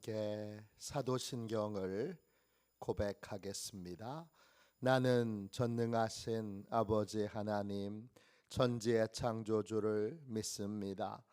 함께 사도신경을 고백하겠습니다. 나는 전능하신 아버지 하나님 천지의 창조주를 믿습니다.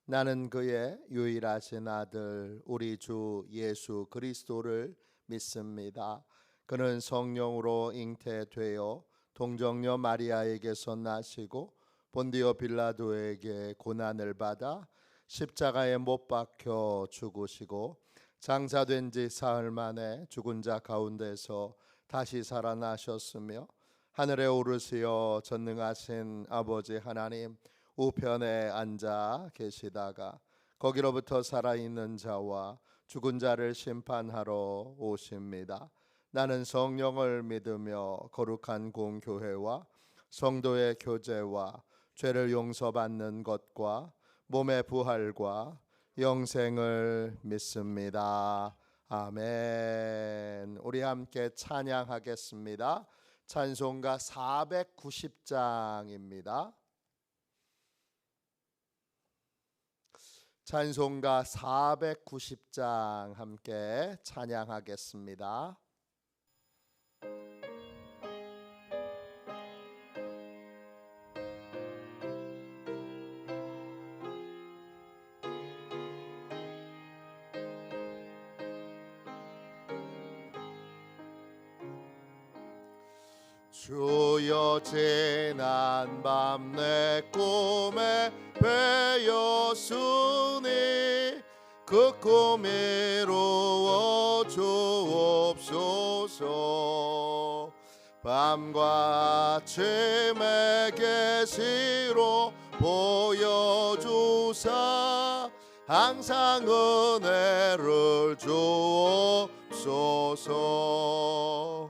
나는 그의 유일하신 아들 우리 주 예수 그리스도를 믿습니다. 그는 성령으로 잉태되어 동정녀 마리아에게서 나시고 본디오 빌라도에게 고난을 받아 십자가에 못 박혀 죽으시고 장사된 지 사흘 만에 죽은 자 가운데서 다시 살아나셨으며 하늘에 오르시어 전능하신 아버지 하나님 우편에 앉아 계시다가 거기로부터 살아있는 자와 죽은 자를 심판하러 오십니다. 나는 성령을 믿으며 거룩한 공교회와 성도의 교제와 죄를 용서받는 것과 몸의 부활과 영생을 믿습니다. 아멘. 우리 함께 찬양하겠습니다. 찬송가 490장입니다. 찬송가 490장 함께 찬양하겠습니다. 주여 지난 밤 내 꿈에 배였으니 그 꿈 이루어 주옵소서. 밤과 아침의 계시로 보여주사 항상 은혜를 주옵소서.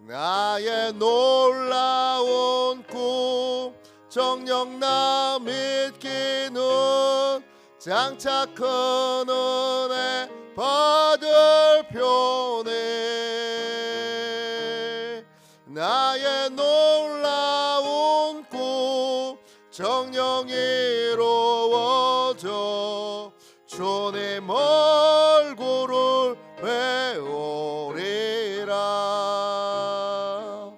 나의 놀라운 꿈 정녕 나 믿기는 장차 큰 은혜 받을 표네. 나의 놀라운 꿈 정녕 이루어져 주님 얼굴을 배우리라.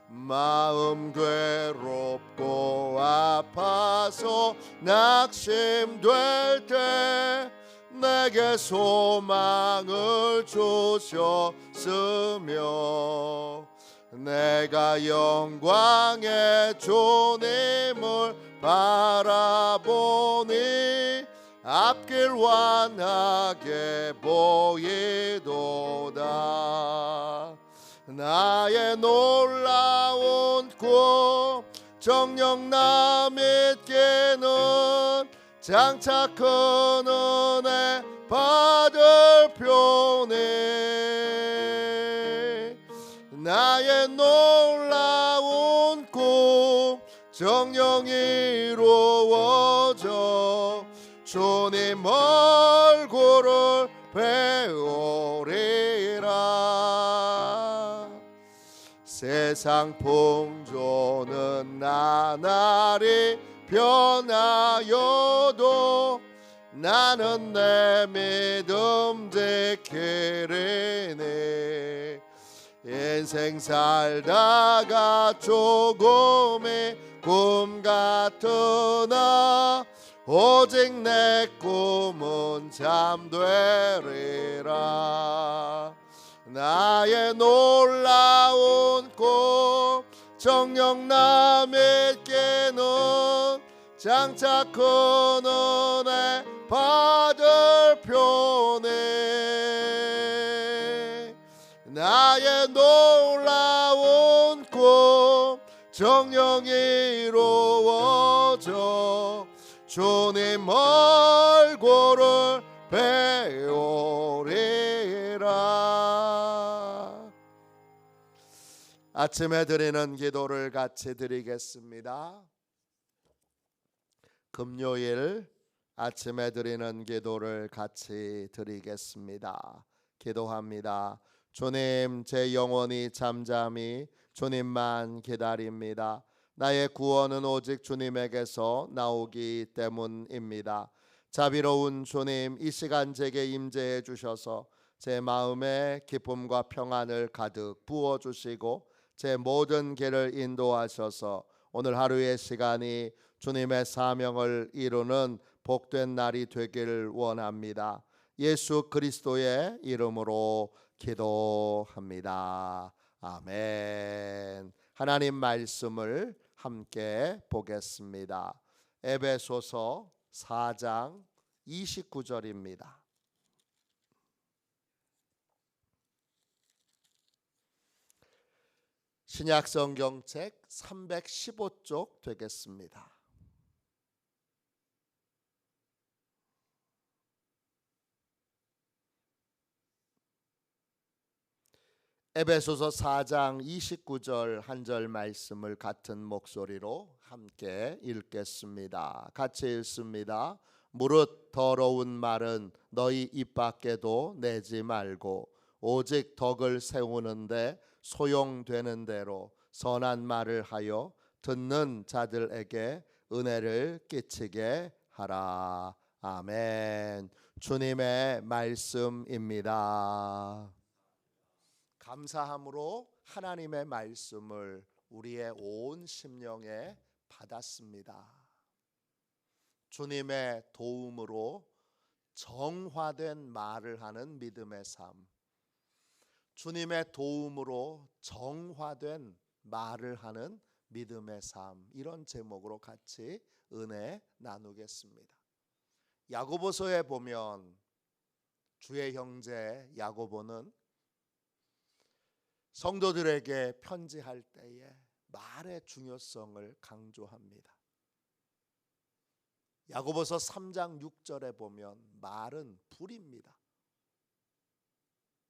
마음 괴롭고 아파서 낙심될 때 내게 소망을 주셨으며 내가 영광의 주님을 바라보니 앞길 환하게 보이도다. 나의 놀라운 꿈 정녕 나 믿기는 장차 큰 은혜 받을 표네. 나의 놀라운 꿈 정녕 이루어져 주님 얼굴을 배우리라. 세상 풍조는 나날이 변하여도 나는 내 믿음 지키리니. 인생 살다가 조금의 꿈 같으나 오직 내 꿈은 잠되리라. 나의 놀라운 꿈 정녕 나 믿기는 장차 큰 은혜 받을 표네. 나의 놀라운 꿈 정녕 이루어져 주님 얼굴을 배우리라. 아침에 드리는 기도를 같이 드리겠습니다. 금요일 아침에 드리는 기도를 같이 드리겠습니다. 기도합니다. 주님, 제 영혼이 잠잠히 주님만 기다립니다. 나의 구원은 오직 주님에게서 나오기 때문입니다. 자비로운 주님, 이 시간 제게 임재해 주셔서 제 마음에 기쁨과 평안을 가득 부어 주시고 제 모든 길을 인도하셔서 오늘 하루의 시간이 주님의 사명을 이루는 복된 날이 되길 원합니다. 예수 그리스도의 이름으로 기도합니다. 아멘. 하나님 말씀을 함께 보겠습니다. 에베소서 4장 29절입니다. 신약성경책 315쪽 되겠습니다. 에베소서 4장 29절 한 절 말씀을 같은 목소리로 함께 읽겠습니다. 같이 읽습니다. 무릇 더러운 말은 너희 입 밖에도 내지 말고 오직 덕을 세우는데 소용되는 대로 선한 말을 하여 듣는 자들에게 은혜를 끼치게 하라. 아멘. 주님의 말씀입니다. 감사함으로 하나님의 말씀을 우리의 온 심령에 받았습니다. 주님의 도움으로 정화된 말을 하는 믿음의 삶, 주님의 도움으로 정화된 말을 하는 믿음의 삶, 이런 제목으로 같이 은혜 나누겠습니다. 야고보서에 보면 주의 형제 야고보는 성도들에게 편지할 때에 말의 중요성을 강조합니다. 야고보서 3장 6절에 보면 말은 불입니다.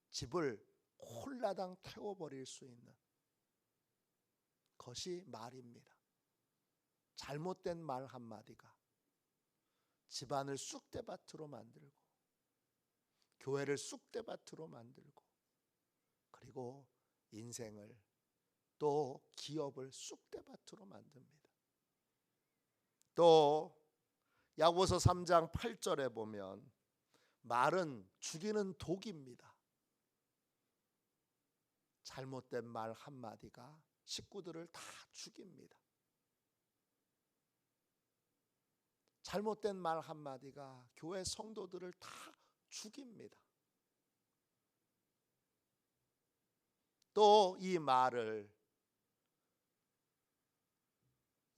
집을 홀라당 태워버릴 수 있는 것이 말입니다. 잘못된 말 한마디가 집안을 쑥대밭으로 만들고 교회를 쑥대밭으로 만들고 그리고 인생을 또 기업을 쑥대밭으로 만듭니다. 또 야고보서 3장 8절에 보면 말은 죽이는 독입니다. 잘못된 말 한마디가 식구들을 다 죽입니다. 잘못된 말 한마디가 교회 성도들을 다 죽입니다. 또 이 말을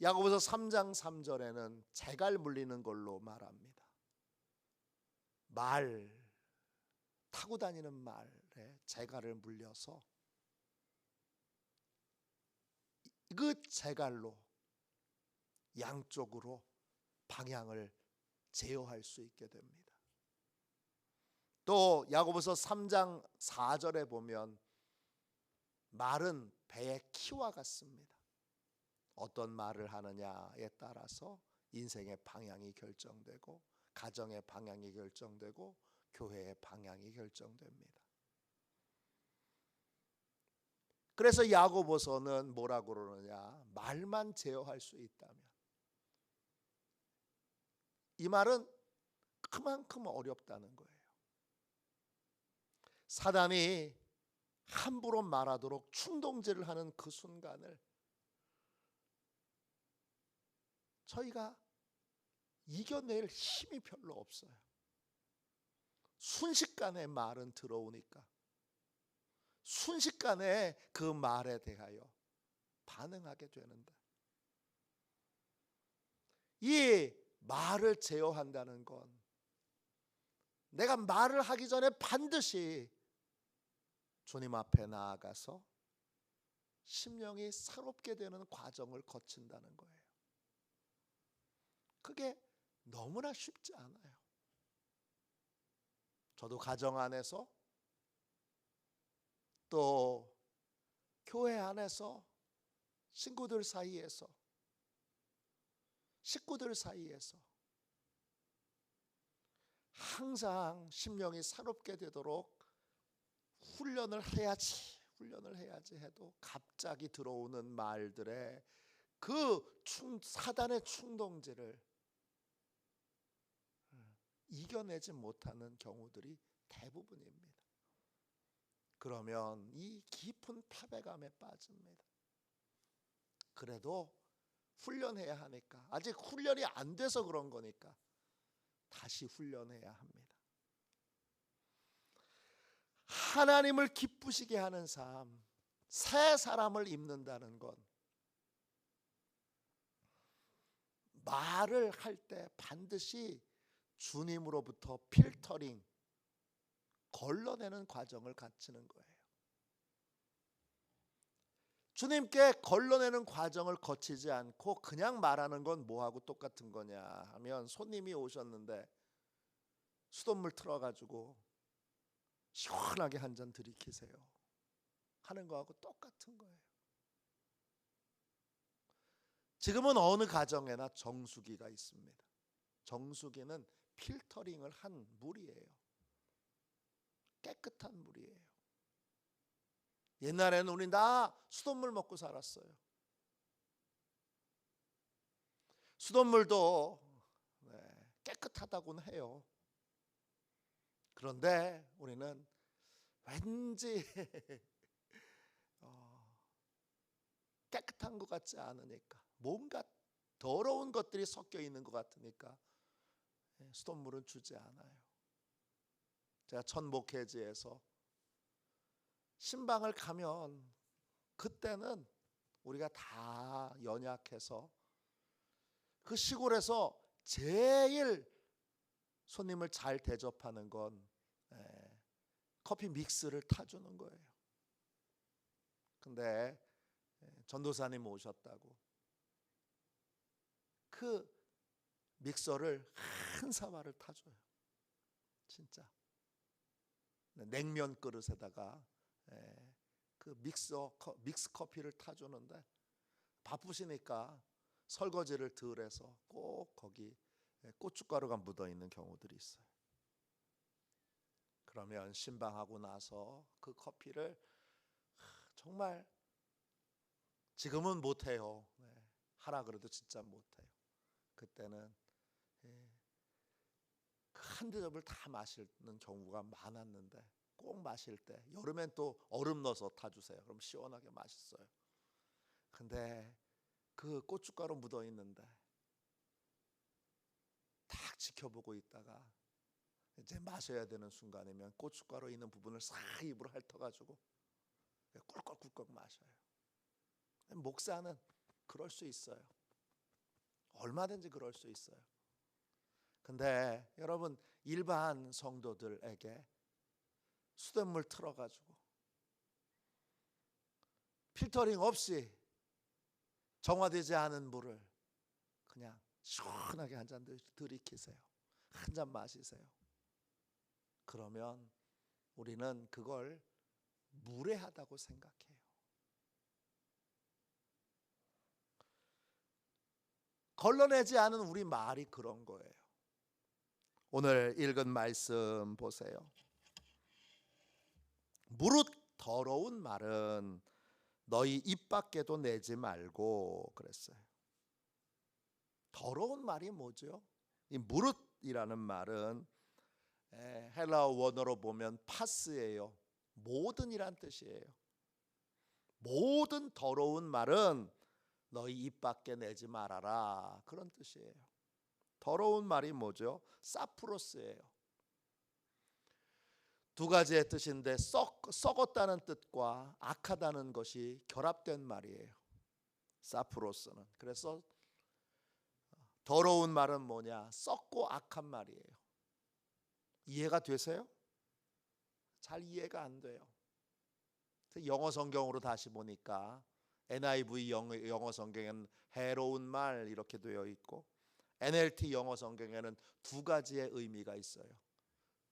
야고보서 3장 3절에는 재갈 물리는 걸로 말합니다. 말, 타고 다니는 말에 재갈을 물려서 그 재갈로 양쪽으로 방향을 제어할 수 있게 됩니다. 또 야고보서 3장 4절에 보면 말은 배의 키와 같습니다. 어떤 말을 하느냐에 따라서 인생의 방향이 결정되고 가정의 방향이 결정되고 교회의 방향이 결정됩니다. 그래서 야고보서는 뭐라고 그러느냐? 말만 제어할 수 있다면. 이 말은 그만큼 어렵다는 거예요. 사단이 함부로 말하도록 충동질을 하는 그 순간을 저희가 이겨낼 힘이 별로 없어요. 순식간에 말은 들어오니까 순식간에 그 말에 대하여 반응하게 되는데, 이 말을 제어한다는 건 내가 말을 하기 전에 반드시 주님 앞에 나아가서 심령이 새롭게 되는 과정을 거친다는 거예요. 그게 너무나 쉽지 않아요. 저도 가정 안에서 또 교회 안에서 친구들 사이에서 식구들 사이에서 항상 심령이 새롭게 되도록 훈련을 해야지 해도 갑자기 들어오는 말들의 그 사단의 충동질을 이겨내지 못하는 경우들이 대부분입니다. 그러면 이 깊은 패배감에 빠집니다. 그래도 훈련해야 하니까, 아직 훈련이 안 돼서 그런 거니까 다시 훈련해야 합니다. 하나님을 기쁘시게 하는 삶, 새 사람을 입는다는 건 말을 할 때 반드시 주님으로부터 필터링, 걸러내는 과정을 갖추는 거예요. 주님께 걸러내는 과정을 거치지 않고 그냥 말하는 건 뭐하고 똑같은 거냐 하면, 손님이 오셨는데 수돗물 틀어가지고 시원하게 한 잔 들이키세요 하는 거하고 똑같은 거예요. 지금은 어느 가정에나 정수기가 있습니다. 정수기는 필터링을 한 물이에요. 깨끗한 물이에요. 옛날에는 우리 다 수돗물 먹고 살았어요. 수돗물도 깨끗하다고는 해요. 그런데 우리는 왠지 깨끗한 것 같지 않으니까, 뭔가 더러운 것들이 섞여 있는 것 같으니까 수돗물은 주지 않아요. 제가 첫 목회지에서 신방을 가면 그때는 우리가 다 연약해서 그 시골에서 제일 손님을 잘 대접하는 건 커피 믹스를 타주는 거예요. 근데 전도사님 오셨다고 그 믹서를 한 사발을 타줘요. 진짜 냉면 그릇에다가 그 믹스 커피를 타주는데, 바쁘시니까 설거지를 덜 해서 꼭 거기 고춧가루가 묻어있는 경우들이 있어요. 그러면 신방하고 나서 그 커피를 정말, 지금은 못해요. 하라 그래도 진짜 못해요. 그때는 한 대접을 다 마시는 경우가 많았는데, 꼭 마실 때 여름엔 또 얼음 넣어서 타주세요. 그럼 시원하게 맛있어요. 근데 그 고춧가루 묻어 있는데 딱 지켜보고 있다가 이제 마셔야 되는 순간이면 고춧가루 있는 부분을 싹 입으로 핥아가지고 꿀꺽꿀꺽 마셔요. 목사는 그럴 수 있어요. 얼마든지 그럴 수 있어요. 근데 여러분, 일반 성도들에게 수돗물 틀어가지고 필터링 없이 정화되지 않은 물을 그냥 시원하게 한 잔 들이키세요. 한 잔 마시세요. 그러면 우리는 그걸 무례하다고 생각해요. 걸러내지 않은 우리 말이 그런 거예요. 오늘 읽은 말씀 보세요. 무릇 더러운 말은 너희 입 밖에도 내지 말고 그랬어요. 더러운 말이 뭐죠? 이 무릇이라는 말은 헬라어 원어로 보면 파스예요. 모든이란 뜻이에요. 모든 더러운 말은 너희 입 밖에 내지 말아라, 그런 뜻이에요. 더러운 말이 뭐죠? 사프로스예요. 두 가지의 뜻인데 썩었다는 뜻과 악하다는 것이 결합된 말이에요. 사프로스는. 그래서 더러운 말은 뭐냐? 썩고 악한 말이에요. 이해가 되세요? 잘 이해가 안 돼요. 영어 성경으로 다시 보니까 NIV 영어 성경에는 해로운 말 이렇게 되어 있고, NLT 영어 성경에는 두 가지의 의미가 있어요.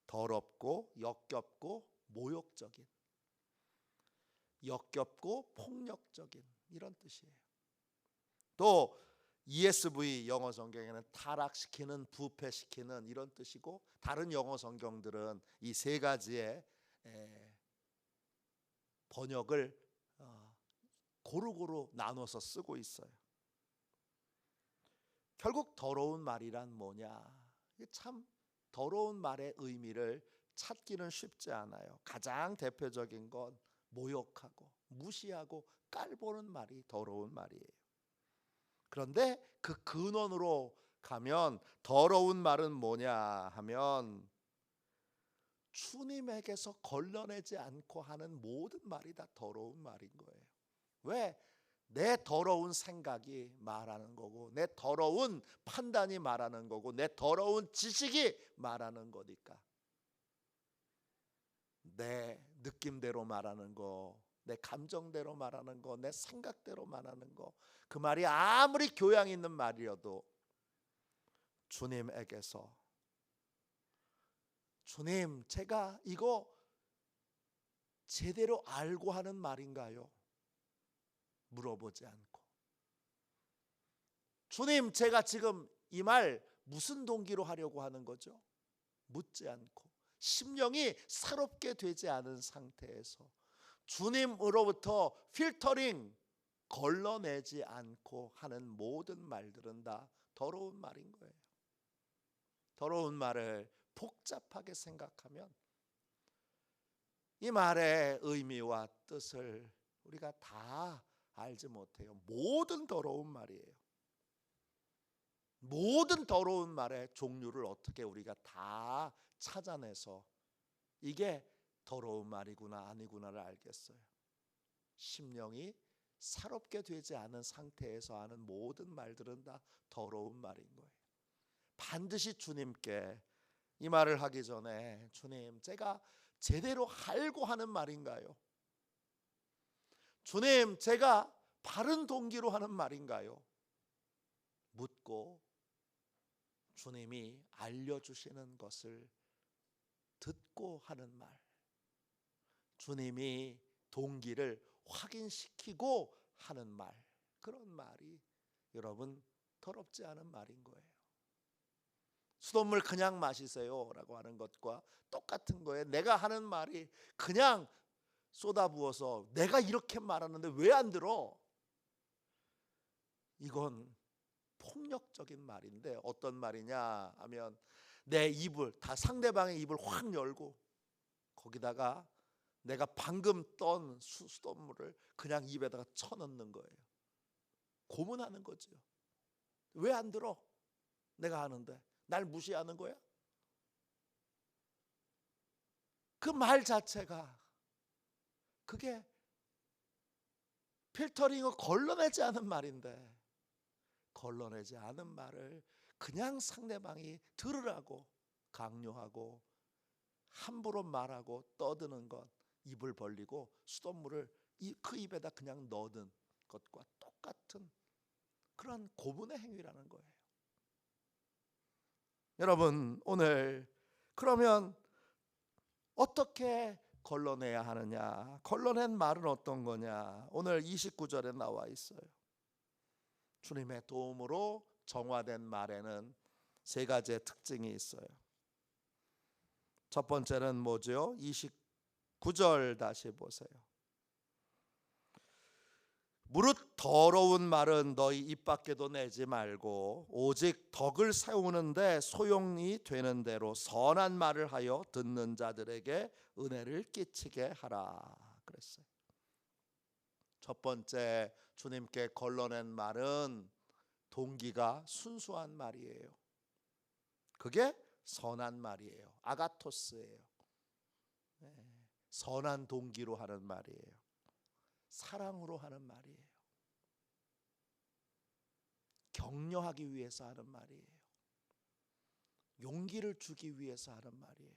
더럽고 역겹고 모욕적인, 역겹고 폭력적인, 이런 뜻이에요. 또 ESV 영어 성경에는 타락시키는, 부패시키는, 이런 뜻이고, 다른 영어 성경들은 이 세 가지의 번역을 고루고루 나눠서 쓰고 있어요. 결국 더러운 말이란 뭐냐? 이게 참 더러운 말의 의미를 찾기는 쉽지 않아요. 가장 대표적인 건 모욕하고 무시하고 깔보는 말이 더러운 말이에요. 그런데 그 근원으로 가면 더러운 말은 뭐냐 하면 주님에게서 걸러내지 않고 하는 모든 말이 다 더러운 말인 거예요. 왜? 내 더러운 생각이 말하는 거고, 내 더러운 판단이 말하는 거고, 내 더러운 지식이 말하는 거니까. 내 느낌대로 말하는 거, 내 감정대로 말하는 거, 내 생각대로 말하는 거, 그 말이 아무리 교양 있는 말이어도 주님에게서 주님, 제가 이거 제대로 알고 하는 말인가요? 물어보지 않고, 주님, 제가 지금 이 말 무슨 동기로 하려고 하는 거죠? 묻지 않고, 심령이 새롭게 되지 않은 상태에서 주님으로부터 필터링 걸러내지 않고 하는 모든 말들은 다 더러운 말인 거예요. 더러운 말을 복잡하게 생각하면 이 말의 의미와 뜻을 우리가 다 알지 못해요. 모든 더러운 말이에요. 모든 더러운 말의 종류를 어떻게 우리가 다 찾아내서 이게 더러운 말이구나 아니구나를 알겠어요. 심령이 새롭게 되지 않은 상태에서 하는 모든 말들은 다 더러운 말인 거예요. 반드시 주님께 이 말을 하기 전에, 주님, 제가 제대로 알고 하는 말인가요? 주님, 제가 바른 동기로 하는 말인가요? 묻고 주님이 알려주시는 것을 듣고 하는 말, 주님이 동기를 확인시키고 하는 말, 그런 말이 여러분 더럽지 않은 말인 거예요. 수돗물 그냥 마시세요 라고 하는 것과 똑같은 거예요. 내가 하는 말이 그냥 쏟아부어서 내가 이렇게 말하는데 왜 안 들어? 이건 폭력적인 말인데, 어떤 말이냐 하면 내 입을 다 상대방의 입을 확 열고 거기다가 내가 방금 떤 수돗물을 그냥 입에다가 쳐넣는 거예요. 고문하는 거죠. 왜 안 들어? 내가 하는데 날 무시하는 거야? 그 말 자체가 그게 필터링을 걸러내지 않은 말인데, 걸러내지 않은 말을 그냥 상대방이 들으라고 강요하고 함부로 말하고 떠드는 것, 입을 벌리고 수돗물을 그 입에다 그냥 넣는 것과 똑같은 그런 고문의 행위라는 거예요. 여러분, 오늘 그러면 어떻게 걸러내야 하느냐? 걸러낸 말은 어떤 거냐? 오늘 29절에 나와 있어요. 주님의 도움으로 정화된 말에는 세 가지의 특징이 있어요. 첫 번째는 뭐죠? 29절 다시 보세요. 무릇 더러운 말은 너희 입 밖에도 내지 말고 오직 덕을 세우는데 소용이 되는 대로 선한 말을 하여 듣는 자들에게 은혜를 끼치게 하라 그랬어요. 첫 번째, 주님께 걸러낸 말은 동기가 순수한 말이에요. 그게 선한 말이에요. 아가토스예요. 선한 동기로 하는 말이에요. 사랑으로 하는 말이에요. 격려하기 위해서 하는 말이에요. 용기를 주기 위해서 하는 말이에요.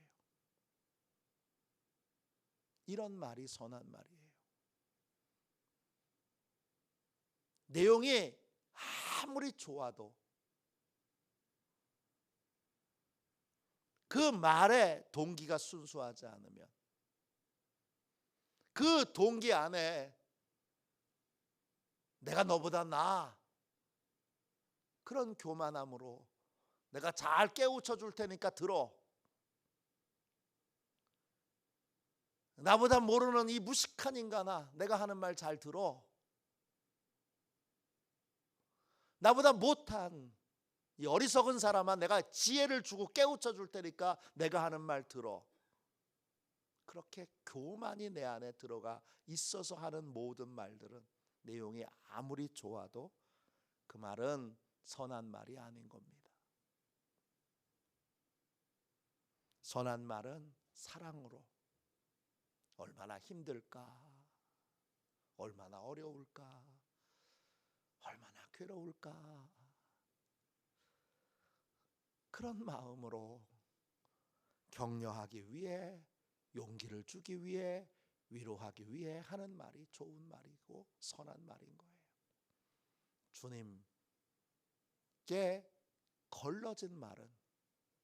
이런 말이 선한 말이에요. 내용이 아무리 좋아도 그 말의 동기가 순수하지 않으면, 그 동기 안에 내가 너보다 나아, 그런 교만함으로 내가 잘 깨우쳐 줄 테니까 들어, 나보다 모르는 이 무식한 인간아, 내가 하는 말 잘 들어, 나보다 못한 이 어리석은 사람아, 내가 지혜를 주고 깨우쳐 줄 테니까 내가 하는 말 들어. 그렇게 교만이 내 안에 들어가 있어서 하는 모든 말들은 내용이 아무리 좋아도 그 말은 선한 말이 아닌 겁니다. 선한 말은 사랑으로, 얼마나 힘들까, 얼마나 어려울까, 얼마나 괴로울까, 그런 마음으로 격려하기 위해, 용기를 주기 위해, 위로하기 위해 하는 말이 좋은 말이고 선한 말인 거예요. 주님께 걸러진 말은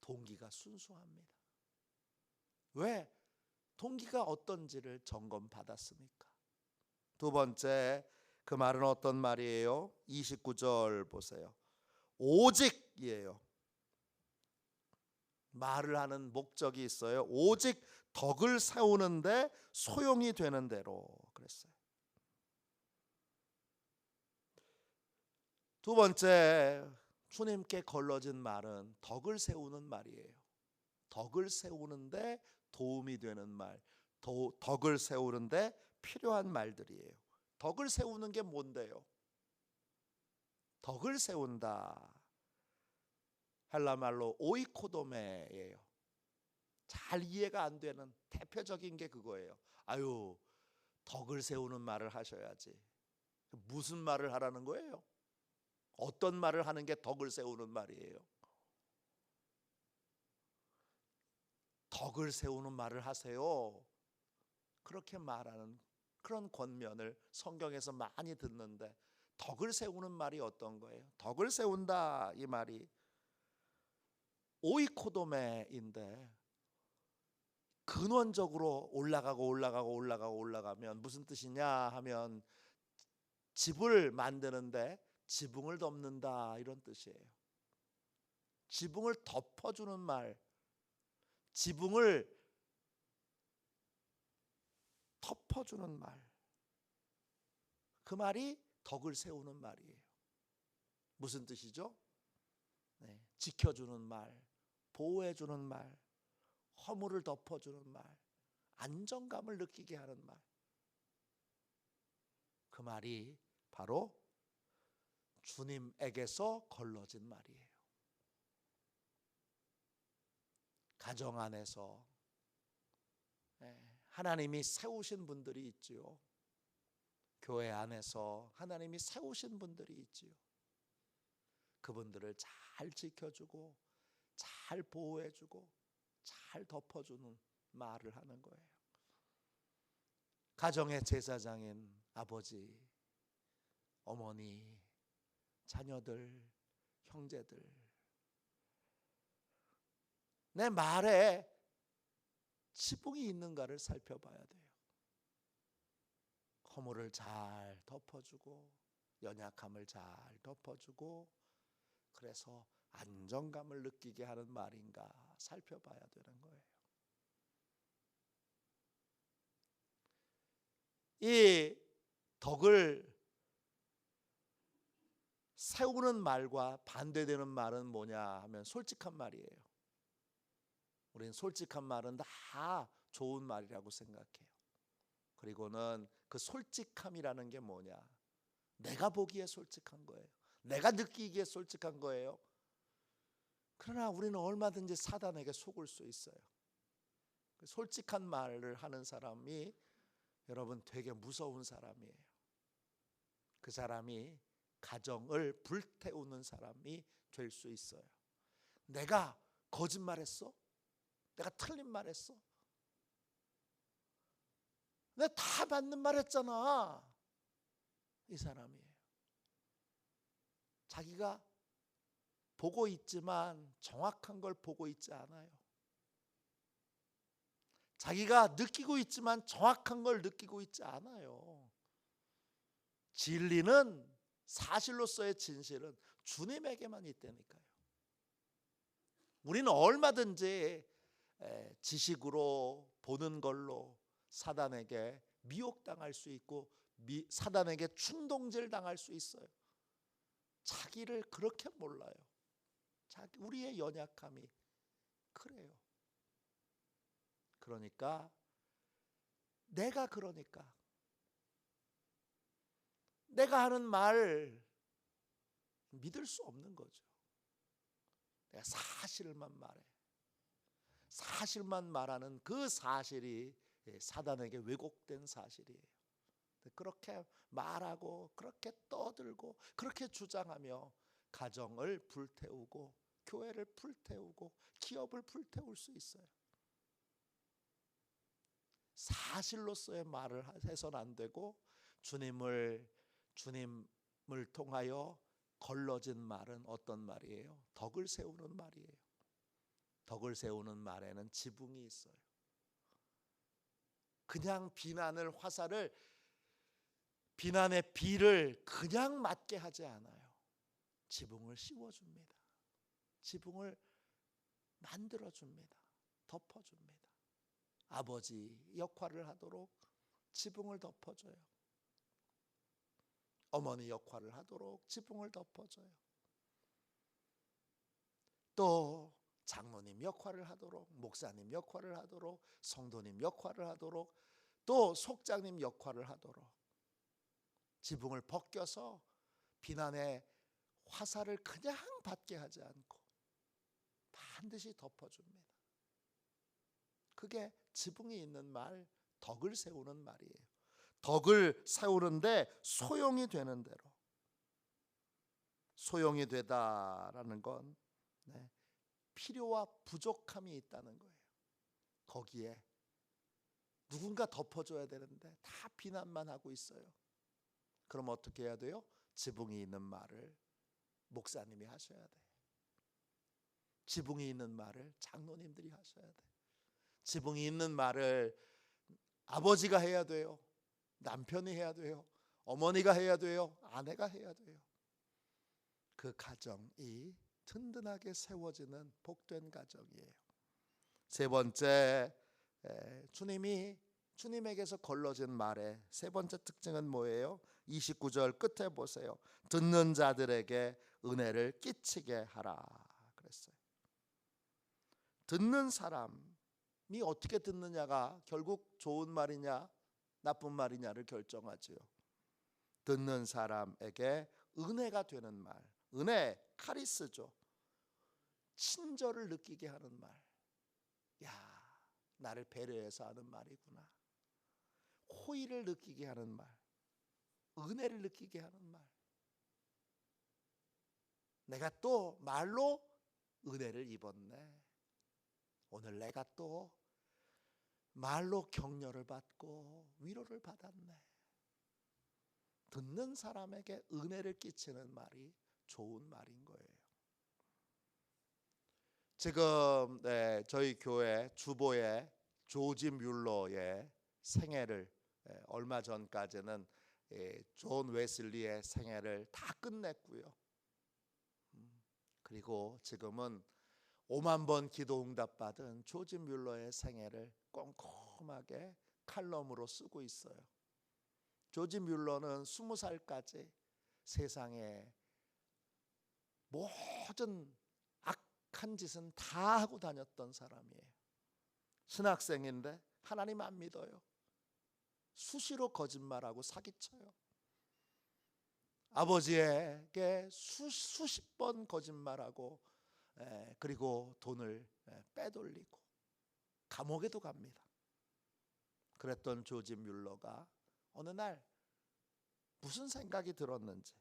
동기가 순수합니다. 왜? 동기가 어떤지를 점검받았으니까. 두 번째, 그 말은 어떤 말이에요? 29절 보세요. 오직이에요. 말을 하는 목적이 있어요. 오직 덕을 세우는데 소용이 되는 대로 그랬어요. 두 번째, 주님께 걸러진 말은 덕을 세우는 말이에요. 덕을 세우는데 도움이 되는 말, 덕을 세우는데 필요한 말들이에요. 덕을 세우는 게 뭔데요? 덕을 세운다, 헬라 말로 오이코도메예요. 잘 이해가 안 되는 대표적인 게 그거예요. 아유, 덕을 세우는 말을 하셔야지. 무슨 말을 하라는 거예요? 어떤 말을 하는 게 덕을 세우는 말이에요? 덕을 세우는 말을 하세요. 그렇게 말하는 그런 권면을 성경에서 많이 듣는데, 덕을 세우는 말이 어떤 거예요? 덕을 세운다, 이 말이 오이코도메인데 근원적으로 올라가면 무슨 뜻이냐 하면 집을 만드는데 지붕을 덮는다, 이런 뜻이에요. 지붕을 덮어주는 말, 지붕을 덮어주는 말, 그 말이 덕을 세우는 말이에요. 무슨 뜻이죠? 네, 지켜주는 말, 보호해주는 말, 허물을 덮어주는 말, 안정감을 느끼게 하는 말, 그 말이 바로 주님에게서 걸러진 말이에요. 가정 안에서 하나님이 세우신 분들이 있지요. 교회 안에서 하나님이 세우신 분들이 있지요. 그분들을 잘 지켜주고 잘 보호해주고 잘 덮어주는 말을 하는 거예요. 가정의 제사장인 아버지, 어머니, 자녀들, 형제들, 내 말에 지붕이 있는가를 살펴봐야 돼요. 허물을 잘 덮어주고 연약함을 잘 덮어주고, 그래서 안정감을 느끼게 하는 말인가 살펴봐야 되는 거예요. 이 덕을 세우는 말과 반대되는 말은 뭐냐 하면 솔직한 말이에요. 우리는 솔직한 말은 다 좋은 말이라고 생각해요. 그리고는 그 솔직함이라는 게 뭐냐? 내가 보기에 솔직한 거예요. 내가 느끼기에 솔직한 거예요. 그러나 우리는 얼마든지 사단에게 속을 수 있어요. 솔직한 말을 하는 사람이 여러분 되게 무서운 사람이에요. 그 사람이 가정을 불태우는 사람이 될 수 있어요. 내가 거짓말했어? 내가 틀린 말했어? 내가 다 맞는 말했잖아. 이 사람이에요. 자기가 보고 있지만 정확한 걸 보고 있지 않아요. 자기가 느끼고 있지만 정확한 걸 느끼고 있지 않아요. 진리는, 사실로서의 진실은 주님에게만 있다니까요. 우리는 얼마든지 지식으로 보는 걸로 사단에게 미혹당할 수 있고 사단에게 충동질 당할 수 있어요. 자기를 그렇게 몰라요. 우리의 연약함이 그래요. 그러니까 내가 하는 말 믿을 수 없는 거죠. 내가 사실만 말해. 사실만 말하는 그 사실이 사단에게 왜곡된 사실이에요. 그렇게 말하고 그렇게 떠들고 그렇게 주장하며 가정을 불태우고 교회를 불태우고 기업을 불태울 수 있어요. 사실로서의 말을 해서는 안 되고 주님을 통하여 걸러진 말은 어떤 말이에요? 덕을 세우는 말이에요. 덕을 세우는 말에는 지붕이 있어요. 그냥 비난의 비를 그냥 맞게 하지 않아요. 지붕을 씌워줍니다. 지붕을 만들어줍니다. 덮어줍니다. 아버지 역할을 하도록 지붕을 덮어줘요. 어머니 역할을 하도록 지붕을 덮어줘요. 또 장로님 역할을 하도록, 목사님 역할을 하도록, 성도님 역할을 하도록, 또 속장님 역할을 하도록 지붕을 벗겨서 비난의 화살을 그냥 받게 하지 않고 반드시 덮어줍니다. 그게 지붕이 있는 말, 덕을 세우는 말이에요. 덕을 세우는데 소용이 되는 대로. 소용이 되다라는 건 필요와 부족함이 있다는 거예요. 거기에 누군가 덮어줘야 되는데 다 비난만 하고 있어요. 그럼 어떻게 해야 돼요? 지붕이 있는 말을 목사님이 하셔야 돼요. 지붕이 있는 말을 장로님들이 하셔야 돼요. 지붕이 있는 말을 아버지가 해야 돼요. 남편이 해야 돼요. 어머니가 해야 돼요. 아내가 해야 돼요. 그 가정이 든든하게 세워지는 복된 가정이에요. 세 번째, 주님에게서 걸러진 말의 세 번째 특징은 뭐예요? 29절 끝에 보세요. 듣는 자들에게 은혜를 끼치게 하라 그랬어요. 듣는 사람이 어떻게 듣느냐가 결국 좋은 말이냐 나쁜 말이냐를 결정하지요. 듣는 사람에게 은혜가 되는 말, 은혜, 카리스죠. 친절을 느끼게 하는 말. 야, 나를 배려해서 하는 말이구나. 호의를 느끼게 하는 말, 은혜를 느끼게 하는 말. 내가 또 말로 은혜를 입었네. 오늘 내가 또 말로 격려를 받고 위로를 받았네. 듣는 사람에게 은혜를 끼치는 말이 좋은 말인 거예요. 지금 저희 교회 주보에 조지 뮬러의 생애를 얼마 전까지는 존 웨슬리의 생애를 다 끝냈고요. 그리고 지금은 5만 번 기도 응답 받은 조지 뮬러의 생애를 꼼꼼하게 칼럼으로 쓰고 있어요. 조지 뮬러는 20살까지 세상에 모든 악한 짓은 다 하고 다녔던 사람이에요. 신학생인데 하나님 안 믿어요. 수시로 거짓말하고 사기쳐요. 아버지에게 수십 번 거짓말하고 그리고 돈을 빼돌리고 감옥에도 갑니다. 그랬던 조지 뮬러가 어느 날 무슨 생각이 들었는지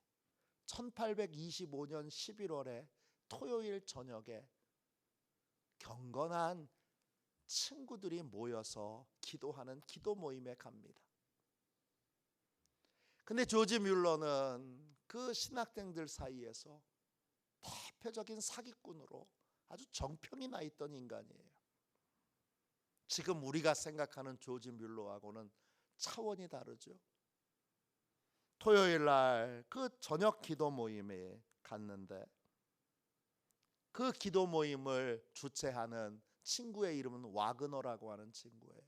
1825년 11월에 토요일 저녁에 경건한 친구들이 모여서 기도하는 기도 모임에 갑니다. 근데 조지 뮬러는 그 신학생들 사이에서 대표적인 사기꾼으로 아주 정평이 나 있던 인간이에요. 지금 우리가 생각하는 조지 뮬러하고는 차원이 다르죠. 토요일 날 그 저녁 기도 모임에 갔는데 그 기도 모임을 주최하는 친구의 이름은 와그너라고 하는 친구예요.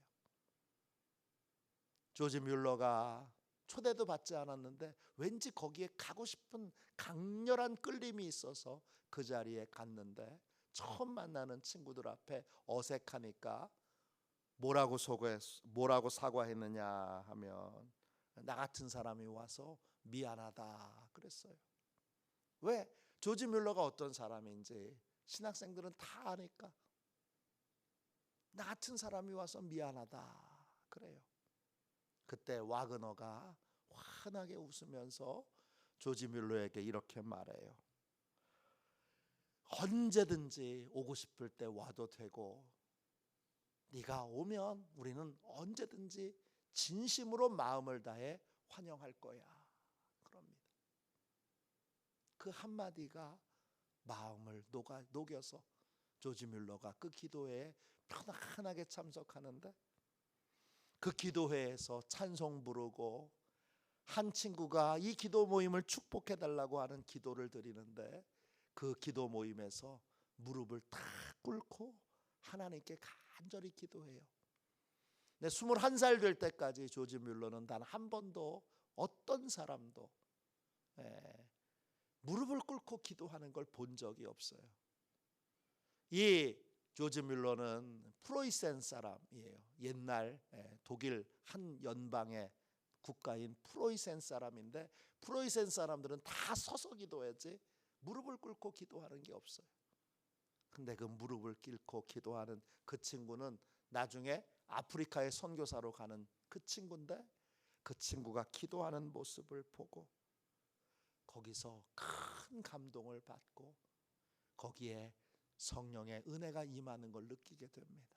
조지 뮬러가 초대도 받지 않았는데 왠지 거기에 가고 싶은 강렬한 끌림이 있어서 그 자리에 갔는데 처음 만나는 친구들 앞에 어색하니까 뭐라고 사과했느냐 하면 나 같은 사람이 와서 미안하다 그랬어요. 왜? 조지 뮬러가 어떤 사람인지 신학생들은 다 아니까 나 같은 사람이 와서 미안하다 그래요. 그때 와그너가 환하게 웃으면서 조지 뮬러에게 이렇게 말해요. 언제든지 오고 싶을 때 와도 되고 네가 오면 우리는 언제든지 진심으로 마음을 다해 환영할 거야 그럽니다. 그 한마디가 마음을 녹여서 조지 뮬러가 그 기도회에 편안하게 참석하는데 그 기도회에서 찬송 부르고 한 친구가 이 기도 모임을 축복해 달라고 하는 기도를 드리는데 그 기도 모임에서 무릎을 탁 꿇고 하나님께 간절히 기도해요. 21살 될 때까지 조지 뮬러는 단 한 번도 어떤 사람도 무릎을 꿇고 기도하는 걸 본 적이 없어요. 이 조지 뮬러는 프로이센 사람이에요. 옛날 독일 한 연방의 국가인 프로이센 사람인데 프로이센 사람들은 다 서서 기도했지 무릎을 꿇고 기도하는 게 없어요. 근데 그 무릎을 꿇고 기도하는 그 친구는 나중에 아프리카에 선교사로 가는 그 친구인데 그 친구가 기도하는 모습을 보고 거기서 큰 감동을 받고 거기에 성령의 은혜가 임하는 걸 느끼게 됩니다.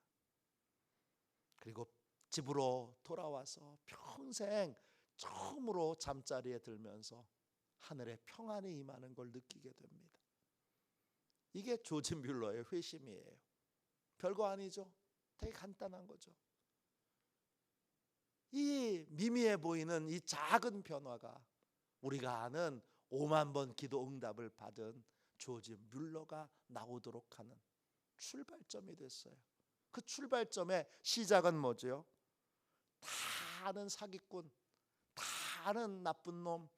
그리고 집으로 돌아와서 평생 처음으로 잠자리에 들면서 하늘의 평안이 임하는 걸 느끼게 됩니다. 이게 조지 뮬러의 회심이에요. 별거 아니죠. 되게 간단한 거죠. 이 미미해 보이는 이 작은 변화가 우리가 아는 5만 번 기도 응답을 받은 조지 뮬러가 나오도록 하는 출발점이 됐어요. 그 출발점의 시작은 뭐죠? 다 아는 사기꾼, 다 아는 나쁜 놈,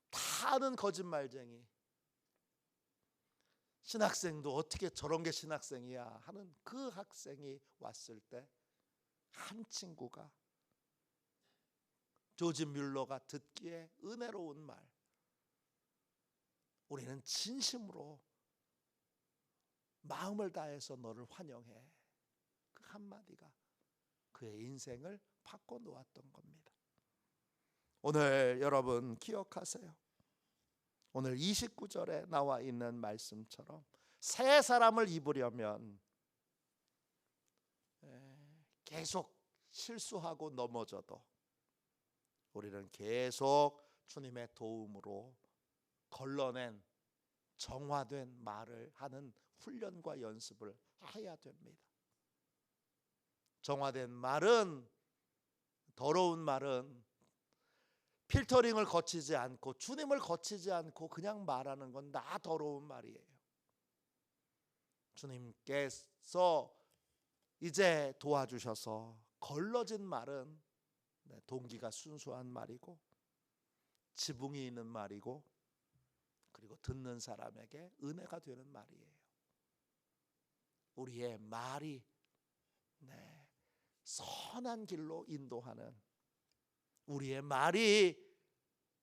다 아는 거짓말쟁이, 신학생도 어떻게 저런 게 신학생이야 하는 그 학생이 왔을 때 한 친구가 조지 뮬러가 듣기에 은혜로운 말, 우리는 진심으로 마음을 다해서 너를 환영해. 그 한마디가 그의 인생을 바꿔놓았던 겁니다. 오늘 여러분 기억하세요. 오늘 29절에 나와 있는 말씀처럼 새 사람을 입으려면 계속 실수하고 넘어져도 우리는 계속 주님의 도움으로 걸러낸 정화된 말을 하는 훈련과 연습을 해야 됩니다. 정화된 말은, 더러운 말은 필터링을 거치지 않고 주님을 거치지 않고 그냥 말하는 건 다 더러운 말이에요. 주님께서 이제 도와주셔서 걸러진 말은 동기가 순수한 말이고 지붕이 있는 말이고 그리고 듣는 사람에게 은혜가 되는 말이에요. 우리의 말이 선한 길로 인도하는, 우리의 말이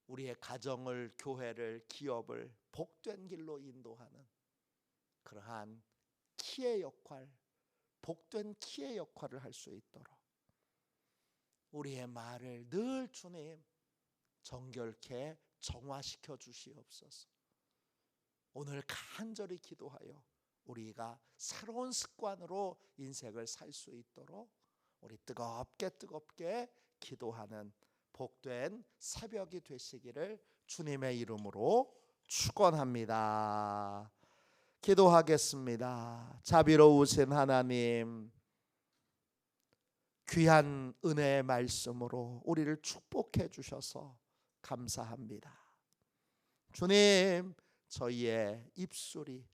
우리의 가정을, 교회를, 기업을 복된 길로 인도하는 그러한 키의 역할, 복된 키의 역할을 할 수 있도록 우리의 말을 늘 주님 정결케 정화시켜 주시옵소서. 오늘 간절히 기도하여 우리가 새로운 습관으로 인생을 살 수 있도록 우리 뜨겁게 기도하는 복된 새벽이 되시기를 주님의 이름으로 축원합니다. 기도하겠습니다. 자비로우신 하나님, 귀한 은혜의 말씀으로 우리를 축복해 주셔서 감사합니다. 주님, 저희의 입술이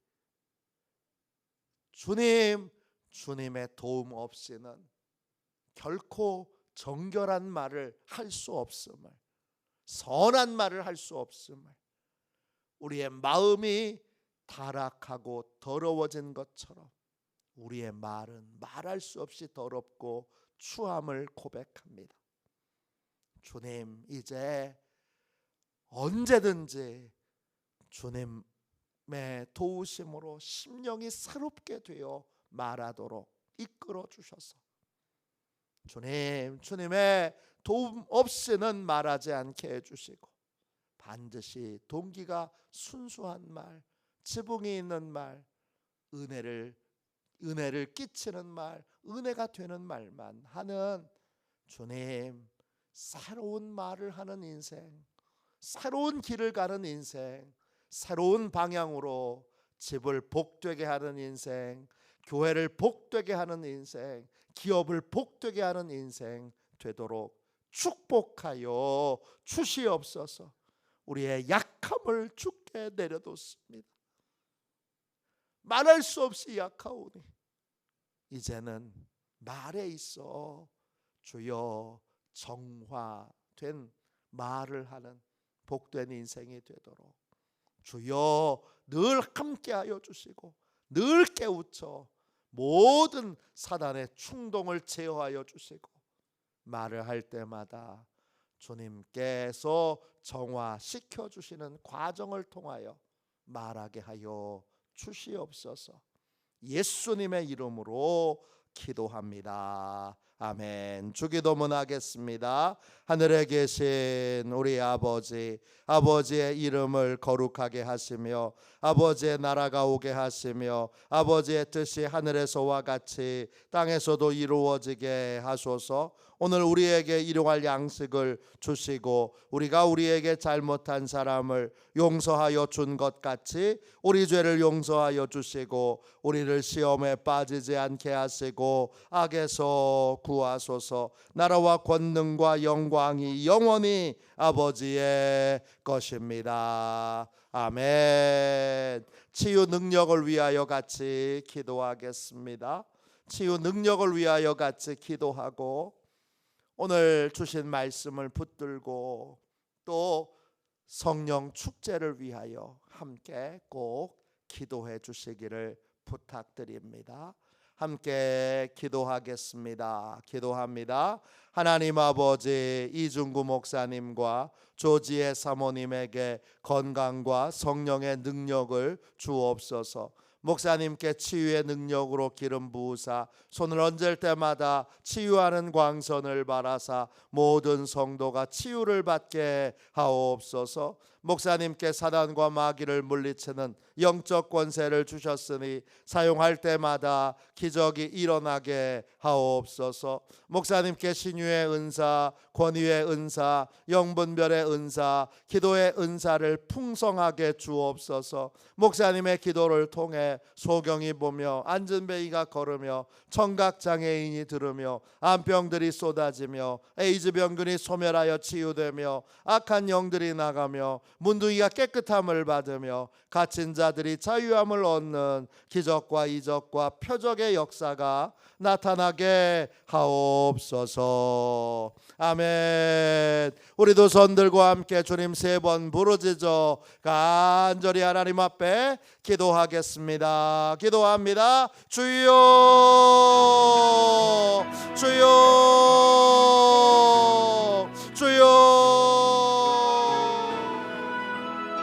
주님의 도움 없이는 결코 정결한 말을 할 수 없음을 선한 말을 할 수 없음을, 우리의 마음이 타락하고 더러워진 것처럼 우리의 말은 말할 수 없이 더럽고 추함을 고백합니다. 주님, 이제 언제든지 주님의 도우심으로 심령이 새롭게 되어 말하도록 이끌어 주셔서 주님의 도움 없이는 말하지 않게 해주시고 반드시 동기가 순수한 말, 지붕이 있는 말, 은혜를 끼치는 말, 은혜가 되는 말만 하는 주님, 새로운 말을 하는 인생, 새로운 길을 가는 인생, 새로운 방향으로 집을 복되게 하는 인생, 교회를 복되게 하는 인생, 기업을 복되게 하는 인생 되도록 축복하여 주시옵소서. 우리의 약함을 주께 내려놓습니다. 말할 수 없이 약하오니 이제는 말에 있어 주여 정화된 말을 하는 복된 인생이 되도록 주여 늘 함께하여 주시고 늘 깨우쳐 모든 사단의 충동을 제어하여 주시고 말을 할 때마다 주님께서 정화시켜 주시는 과정을 통하여 말하게 하여 주시옵소서. 예수님의 이름으로 기도합니다. 아멘. 주기도문 하겠습니다. 하늘에 계신 우리 아버지, 아버지의 이름을 거룩하게 하시며 아버지의 나라가 오게 하시며 아버지의 뜻이 하늘에서와 같이 땅에서도 이루어지게 하소서. 오늘 우리에게 일용할 양식을 주시고 우리가 우리에게 잘못한 사람을 용서하여 준 것 같이 우리 죄를 용서하여 주시고 우리를 시험에 빠지지 않게 하시고 악에서 구하소서. 나라와 권능과 영광이 영원히 아버지의 것입니다. 아멘. 치유 능력을 위하여 같이 기도하겠습니다. 치유 능력을 위하여 같이 기도하고 오늘 주신 말씀을 붙들고 또 성령 축제를 위하여 함께 꼭 기도해 주시기를 부탁드립니다. 함께 기도하겠습니다. 기도합니다. 하나님 아버지, 이중구 목사님과 조지혜 사모님에게 건강과 성령의 능력을 주옵소서. 목사님께 치유의 능력으로 기름 부으사 손을 얹을 때마다 치유하는 광선을 바라사 모든 성도가 치유를 받게 하옵소서. 목사님께 사단과 마귀를 물리치는 영적 권세를 주셨으니 사용할 때마다 기적이 일어나게 하옵소서. 목사님께 신유의 은사, 권위의 은사, 영분별의 은사, 기도의 은사를 풍성하게 주옵소서. 목사님의 기도를 통해 소경이 보며 안전뱅이가 걸으며 청각장애인이 들으며 암병들이 쏟아지며 에이즈 병균이 소멸하여 치유되며 악한 영들이 나가며 문둥이가 깨끗함을 받으며 갇힌 자들이 자유함을 얻는 기적과 이적과 표적의 역사가 나타나게 하옵소서. 아멘. 우리도 손들고 함께 주님 3번 부르짖어 간절히 하나님 앞에 기도하겠습니다. 기도합니다. 주여, 주여, 주여.